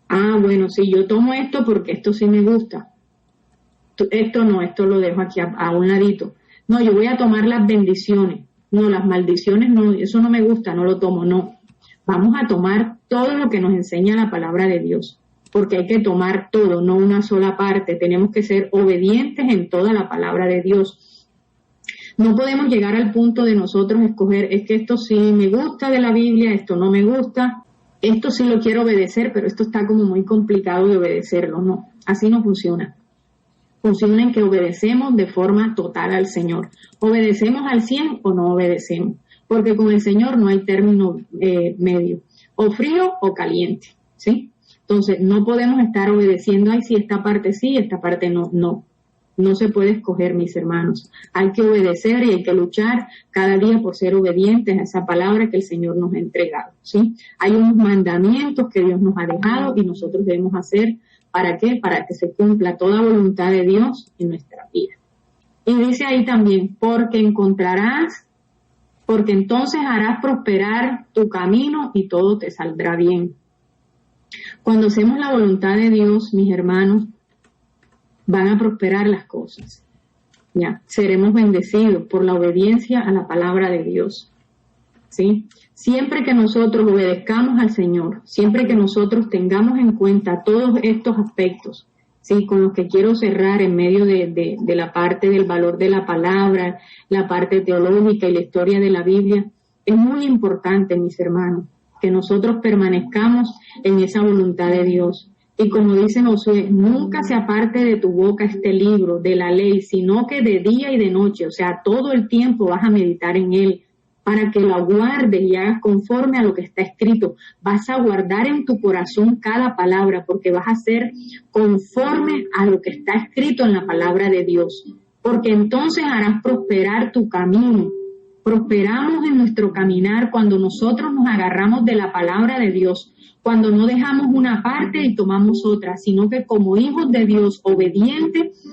Bueno, sí, yo tomo esto porque esto sí me gusta. Esto no, esto lo dejo aquí a un ladito. No, yo voy a tomar las bendiciones. No, las maldiciones no, eso no me gusta, no lo tomo, no. Vamos a tomar todo lo que nos enseña la palabra de Dios, porque hay que tomar todo, no una sola parte. Tenemos que ser obedientes en toda la palabra de Dios. No podemos llegar al punto de nosotros escoger, es que esto sí me gusta de la Biblia, esto no me gusta, esto sí lo quiero obedecer, pero esto está como muy complicado de obedecerlo. No, así no funciona. Funciona en que obedecemos de forma total al Señor. ¿Obedecemos al 100 o no obedecemos? Porque con el Señor no hay término medio, o frío o caliente, ¿sí? Entonces, no podemos estar obedeciendo, sí, esta parte sí, esta parte no, no. No se puede escoger, mis hermanos. Hay que obedecer y hay que luchar cada día por ser obedientes a esa palabra que el Señor nos ha entregado, ¿sí? Hay unos mandamientos que Dios nos ha dejado y nosotros debemos hacer. ¿Para qué? Para que se cumpla toda voluntad de Dios en nuestra vida. Y dice ahí también, porque entonces harás prosperar tu camino y todo te saldrá bien. Cuando hacemos la voluntad de Dios, mis hermanos, van a prosperar las cosas. Ya, seremos bendecidos por la obediencia a la palabra de Dios. ¿Sí? Siempre que nosotros obedezcamos al Señor, siempre que nosotros tengamos en cuenta todos estos aspectos, ¿sí? Con los que quiero cerrar en medio de la parte del valor de la palabra, la parte teológica y la historia de la Biblia, es muy importante, mis hermanos, que nosotros permanezcamos en esa voluntad de Dios. Y como dice Josué, nunca se aparte de tu boca este libro de la ley, sino que de día y de noche, o sea, todo el tiempo vas a meditar en él, para que lo guardes y hagas conforme a lo que está escrito. Vas a guardar en tu corazón cada palabra, porque vas a ser conforme a lo que está escrito en la palabra de Dios. Porque entonces harás prosperar tu camino. Prosperamos en nuestro caminar cuando nosotros nos agarramos de la palabra de Dios, cuando no dejamos una parte y tomamos otra, sino que como hijos de Dios obedientes,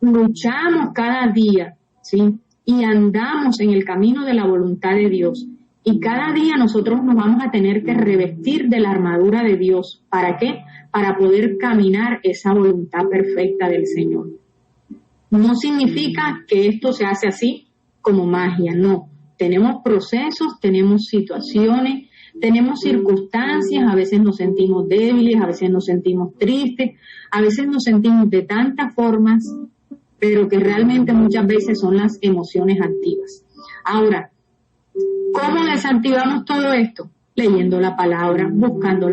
luchamos cada día, ¿sí? Y andamos en el camino de la voluntad de Dios. Y cada día nosotros nos vamos a tener que revestir de la armadura de Dios. ¿Para qué? Para poder caminar esa voluntad perfecta del Señor. No significa que esto se hace así como magia, no. Tenemos procesos, tenemos situaciones, tenemos circunstancias, a veces nos sentimos débiles, a veces nos sentimos tristes, a veces nos sentimos de tantas formas, pero que realmente muchas veces son las emociones activas. Ahora, ¿cómo desactivamos todo esto? Leyendo la palabra, buscando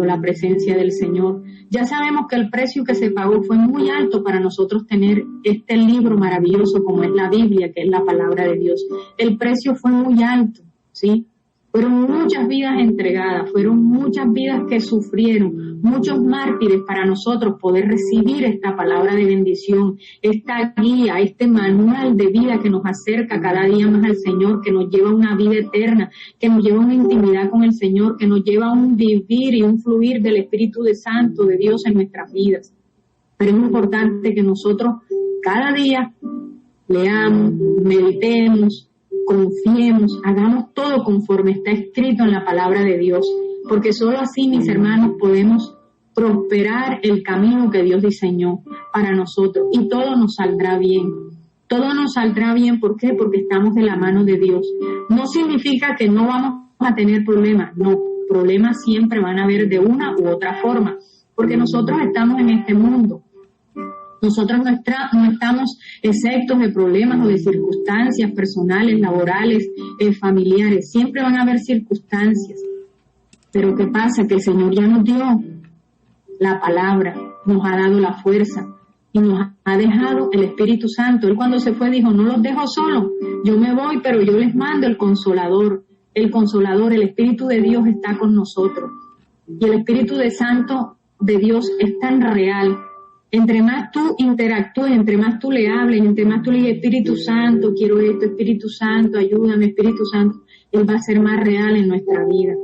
la presencia del Señor. Ya sabemos que el precio que se pagó fue muy alto para nosotros tener este libro maravilloso como es la Biblia, que es la palabra de Dios. El precio fue muy alto, ¿sí? Fueron muchas vidas entregadas, fueron muchas vidas que sufrieron, muchos mártires para nosotros poder recibir esta palabra de bendición, esta guía, este manual de vida que nos acerca cada día más al Señor, que nos lleva a una vida eterna, que nos lleva a una intimidad con el Señor, que nos lleva a un vivir y un fluir del Espíritu Santo de Dios en nuestras vidas. Pero es importante que nosotros cada día leamos, meditemos, confiemos, hagamos todo conforme está escrito en la palabra de Dios, porque solo así, mis hermanos, podemos prosperar el camino que Dios diseñó para nosotros y todo nos saldrá bien. Todo nos saldrá bien, ¿por qué? Porque estamos de la mano de Dios. No significa que no vamos a tener problemas, no, problemas siempre van a haber de una u otra forma, porque nosotros estamos en este mundo. Nosotros no estamos exentos de problemas o de circunstancias personales, laborales, familiares. Siempre van a haber circunstancias. Pero ¿qué pasa? Que el Señor ya nos dio la palabra, nos ha dado la fuerza y nos ha dejado el Espíritu Santo. Él cuando se fue dijo, no los dejo solos, yo me voy, pero yo les mando el Consolador. El Consolador, el Espíritu de Dios está con nosotros. Y el Espíritu de Santo de Dios es tan real. Entre más tú interactúes, entre más tú le hables, entre más tú le digas, Espíritu Santo, quiero esto, Espíritu Santo, ayúdame, Espíritu Santo, Él va a ser más real en nuestra vida.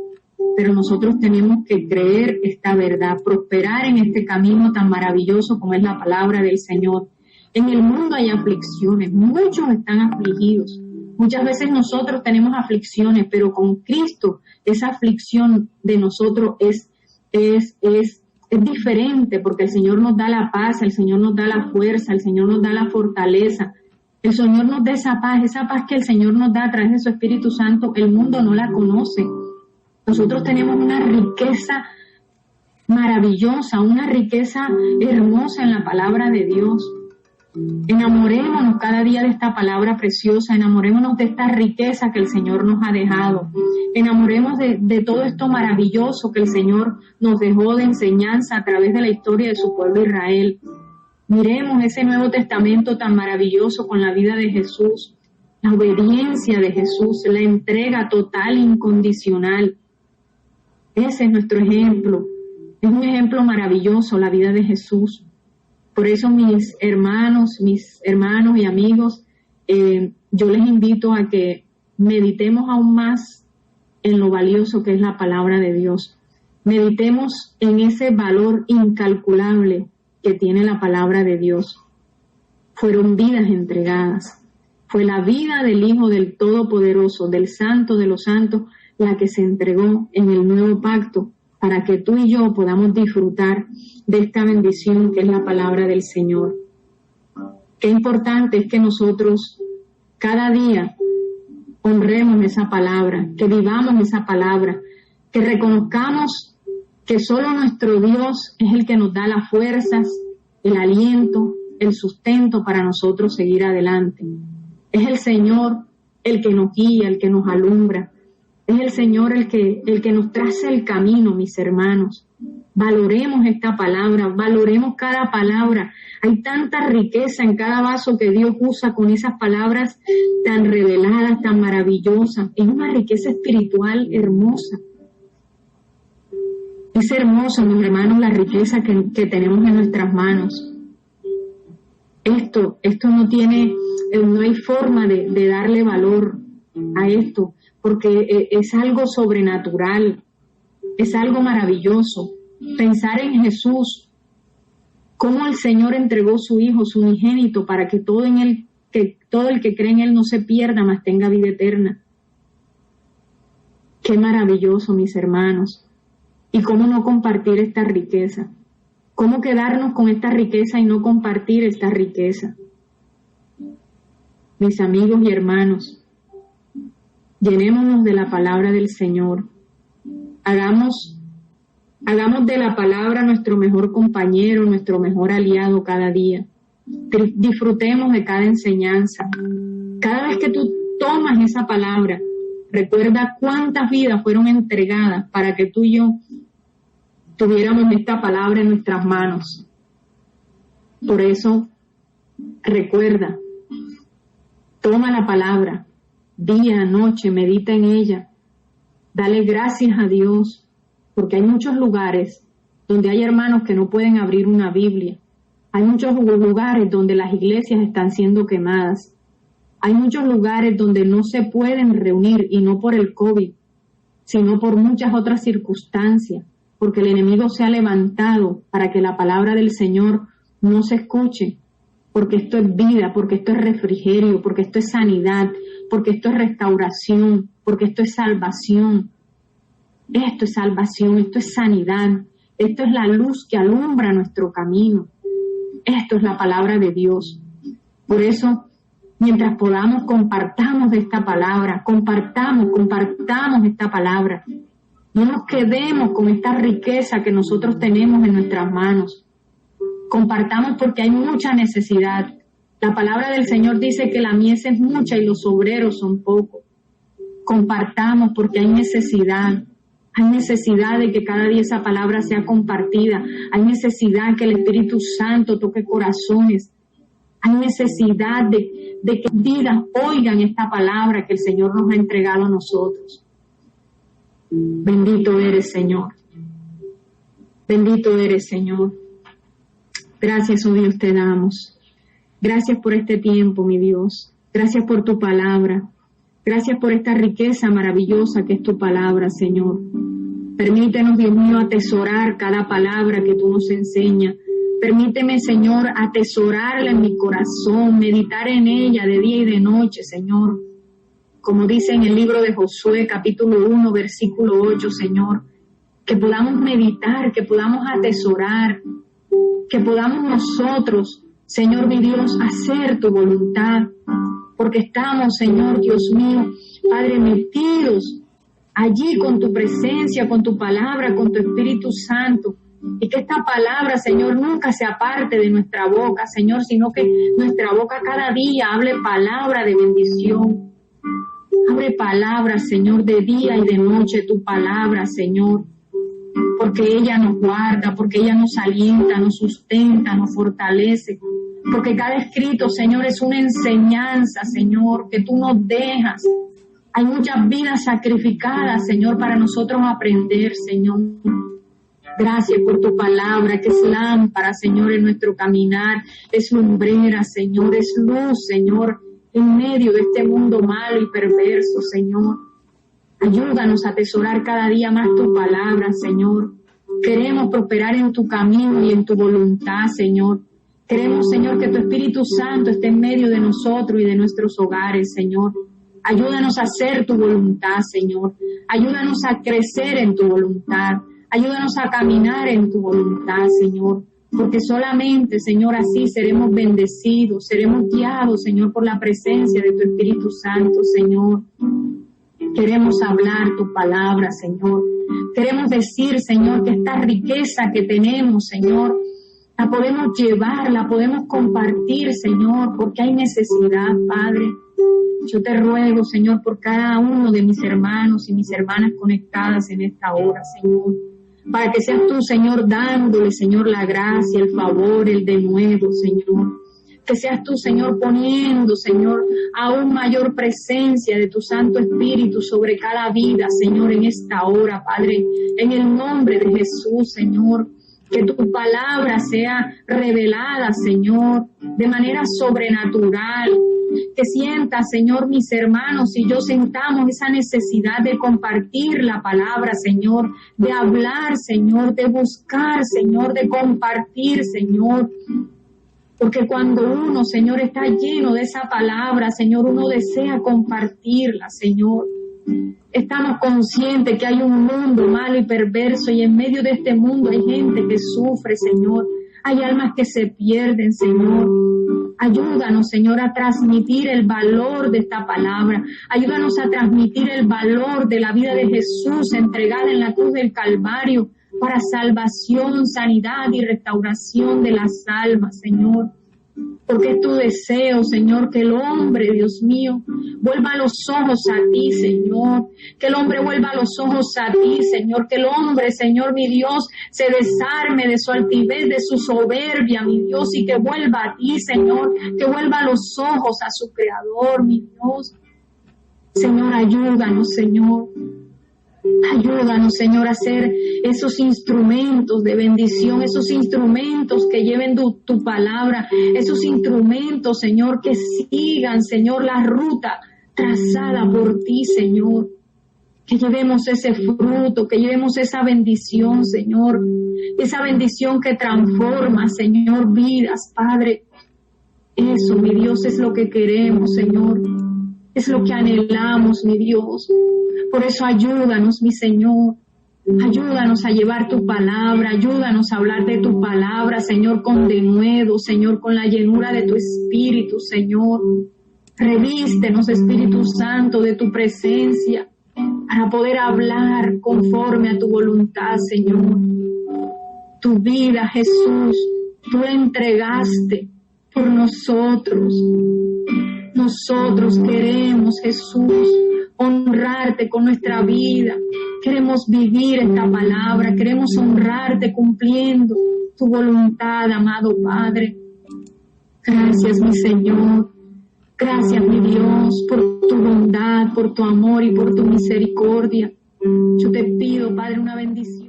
Pero nosotros tenemos que creer esta verdad, prosperar en este camino tan maravilloso como es la palabra del Señor. En el mundo hay aflicciones, muchos están afligidos. Muchas veces nosotros tenemos aflicciones, pero con Cristo esa aflicción de nosotros es diferente, porque el Señor nos da la paz, el Señor nos da la fuerza, el Señor nos da la fortaleza, el Señor nos da esa paz que el Señor nos da a través de su Espíritu Santo, el mundo no la conoce. Nosotros tenemos una riqueza maravillosa, una riqueza hermosa en la palabra de Dios. Enamorémonos cada día de esta palabra preciosa, enamorémonos de esta riqueza que el Señor nos ha dejado, enamoremos de todo esto maravilloso que el Señor nos dejó de enseñanza a través de la historia de su pueblo Israel. Miremos ese Nuevo Testamento tan maravilloso con la vida de Jesús, la obediencia de Jesús, la entrega total e incondicional. Ese es nuestro ejemplo, es un ejemplo maravilloso la vida de Jesús. Por eso mis hermanos y amigos, yo les invito a que meditemos aún más en lo valioso que es la palabra de Dios. Meditemos en ese valor incalculable que tiene la palabra de Dios. Fueron vidas entregadas. Fue la vida del Hijo del Todopoderoso, del Santo de los Santos, la que se entregó en el nuevo pacto para que tú y yo podamos disfrutar de esta bendición que es la palabra del Señor. Qué importante es que nosotros cada día honremos esa palabra, que vivamos esa palabra, que reconozcamos que solo nuestro Dios es el que nos da las fuerzas, el aliento, el sustento para nosotros seguir adelante. Es el Señor el que nos guía, el que nos alumbra. Es el Señor el que nos traza el camino, mis hermanos. Valoremos esta palabra, valoremos cada palabra. Hay tanta riqueza en cada vaso que Dios usa con esas palabras tan reveladas, tan maravillosas. Es una riqueza espiritual hermosa. Es hermoso, mis hermanos, la riqueza que tenemos en nuestras manos. Esto no hay forma de darle valor a esto, porque es algo sobrenatural, es algo maravilloso. Pensar en Jesús, cómo el Señor entregó su Hijo, su unigénito, para que todo el que cree en Él no se pierda, mas tenga vida eterna. Qué maravilloso, mis hermanos. Y cómo no compartir esta riqueza. Cómo quedarnos con esta riqueza y no compartir esta riqueza. Mis amigos y hermanos, llenémonos de la palabra del Señor. Hagamos de la palabra nuestro mejor compañero, nuestro mejor aliado cada día. Disfrutemos de cada enseñanza. Cada vez que tú tomas esa palabra, recuerda cuántas vidas fueron entregadas para que tú y yo tuviéramos esta palabra en nuestras manos. Por eso, recuerda, toma la palabra, día, noche, medita en ella. Dale gracias a Dios, porque hay muchos lugares donde hay hermanos que no pueden abrir una Biblia. Hay muchos lugares donde las iglesias están siendo quemadas. Hay muchos lugares donde no se pueden reunir, y no por el COVID, sino por muchas otras circunstancias, porque el enemigo se ha levantado para que la palabra del Señor no se escuche, porque esto es vida, porque esto es refrigerio, porque esto es sanidad, porque esto es restauración, porque esto es salvación. Esto es salvación, esto es sanidad, esto es la luz que alumbra nuestro camino. Esto es la palabra de Dios. Por eso, mientras podamos, compartamos de esta palabra, compartamos esta palabra. No nos quedemos con esta riqueza que nosotros tenemos en nuestras manos. Compartamos porque hay mucha necesidad. La palabra del Señor dice que la mies es mucha y los obreros son pocos. Compartamos porque hay necesidad. Hay necesidad de que cada día esa palabra sea compartida. Hay necesidad que el Espíritu Santo toque corazones. Hay necesidad de que vidas oigan esta palabra que el Señor nos ha entregado a nosotros. Bendito eres, Señor. Bendito eres, Señor. Gracias, oh Dios, te damos. Gracias por este tiempo, mi Dios. Gracias por tu palabra. Gracias por esta riqueza maravillosa que es tu palabra, Señor. Permítenos, Dios mío, atesorar cada palabra que tú nos enseñas. Permíteme, Señor, atesorarla en mi corazón, meditar en ella de día y de noche, Señor. Como dice en el libro de Josué, capítulo 1, versículo 8, Señor. Que podamos meditar, que podamos atesorar, que podamos nosotros, Señor mi Dios, hacer tu voluntad. Porque estamos, Señor, Dios mío, Padre, metidos allí con tu presencia, con tu palabra, con tu Espíritu Santo. Y que esta palabra, Señor, nunca se aparte de nuestra boca, Señor, sino que nuestra boca cada día hable palabra de bendición. Abre palabra, Señor, de día y de noche, tu palabra, Señor. Porque ella nos guarda, porque ella nos alienta, nos sustenta, nos fortalece. Porque cada escrito, Señor, es una enseñanza, Señor, que tú nos dejas. Hay muchas vidas sacrificadas, Señor, para nosotros aprender, Señor. Gracias por tu palabra, que es lámpara, Señor, en nuestro caminar. Es lumbrera, Señor, es luz, Señor, en medio de este mundo malo y perverso, Señor. Ayúdanos a atesorar cada día más tu palabra, Señor. Queremos prosperar en tu camino y en tu voluntad, Señor. Queremos, Señor, que tu Espíritu Santo esté en medio de nosotros y de nuestros hogares, Señor. Ayúdanos a hacer tu voluntad, Señor. Ayúdanos a crecer en tu voluntad. Ayúdanos a caminar en tu voluntad, Señor. Porque solamente, Señor, así seremos bendecidos, seremos guiados, Señor, por la presencia de tu Espíritu Santo, Señor. Queremos hablar tu palabra, Señor. Queremos decir, Señor, que esta riqueza que tenemos, Señor, la podemos llevar, la podemos compartir, Señor, porque hay necesidad, Padre. Yo te ruego, Señor, por cada uno de mis hermanos y mis hermanas conectadas en esta hora, Señor, para que seas tú, Señor, dándole, Señor, la gracia, el favor, el denuedo, Señor. Que seas tú, Señor, poniendo, Señor, aún mayor presencia de tu Santo Espíritu sobre cada vida, Señor, en esta hora, Padre, en el nombre de Jesús, Señor. Que tu palabra sea revelada, Señor, de manera sobrenatural. Que sienta, Señor, mis hermanos y yo sentamos esa necesidad de compartir la palabra, Señor, de hablar, Señor, de buscar, Señor, de compartir, Señor. Porque cuando uno, Señor, está lleno de esa palabra, Señor, uno desea compartirla, Señor. Estamos conscientes que hay un mundo malo y perverso y en medio de este mundo hay gente que sufre, Señor. Hay almas que se pierden, Señor. Ayúdanos, Señor, a transmitir el valor de esta palabra. Ayúdanos a transmitir el valor de la vida de Jesús entregada en la cruz del Calvario para salvación, sanidad y restauración de las almas, Señor. Porque es tu deseo, Señor, que el hombre, Dios mío, vuelva los ojos a ti, Señor. Que el hombre vuelva los ojos a ti, Señor. Que el hombre, Señor, mi Dios, se desarme de su altivez, de su soberbia, mi Dios, y que vuelva a ti, Señor. Que vuelva los ojos a su Creador, mi Dios. Señor, ayúdanos, Señor. Ayúdanos, Señor, a ser esos instrumentos de bendición, esos instrumentos que lleven tu palabra, esos instrumentos, Señor, que sigan, Señor, la ruta trazada por ti, Señor. Que llevemos ese fruto, que llevemos esa bendición, Señor, esa bendición que transforma, Señor, vidas, Padre. Eso, mi Dios, es lo que queremos, Señor. Es lo que anhelamos, mi Dios. Por eso ayúdanos, mi Señor. Ayúdanos a llevar tu palabra. Ayúdanos a hablar de tu palabra, Señor, con denuedo, Señor, con la llenura de tu Espíritu, Señor. Revístenos, Espíritu Santo, de tu presencia para poder hablar conforme a tu voluntad, Señor. Tu vida, Jesús, Tú la entregaste por nosotros. Nosotros queremos, Jesús, honrarte con nuestra vida. Queremos vivir esta palabra. Queremos honrarte cumpliendo tu voluntad, amado Padre. Gracias, mi Señor. Gracias, mi Dios, por tu bondad, por tu amor y por tu misericordia. Yo te pido, Padre, una bendición.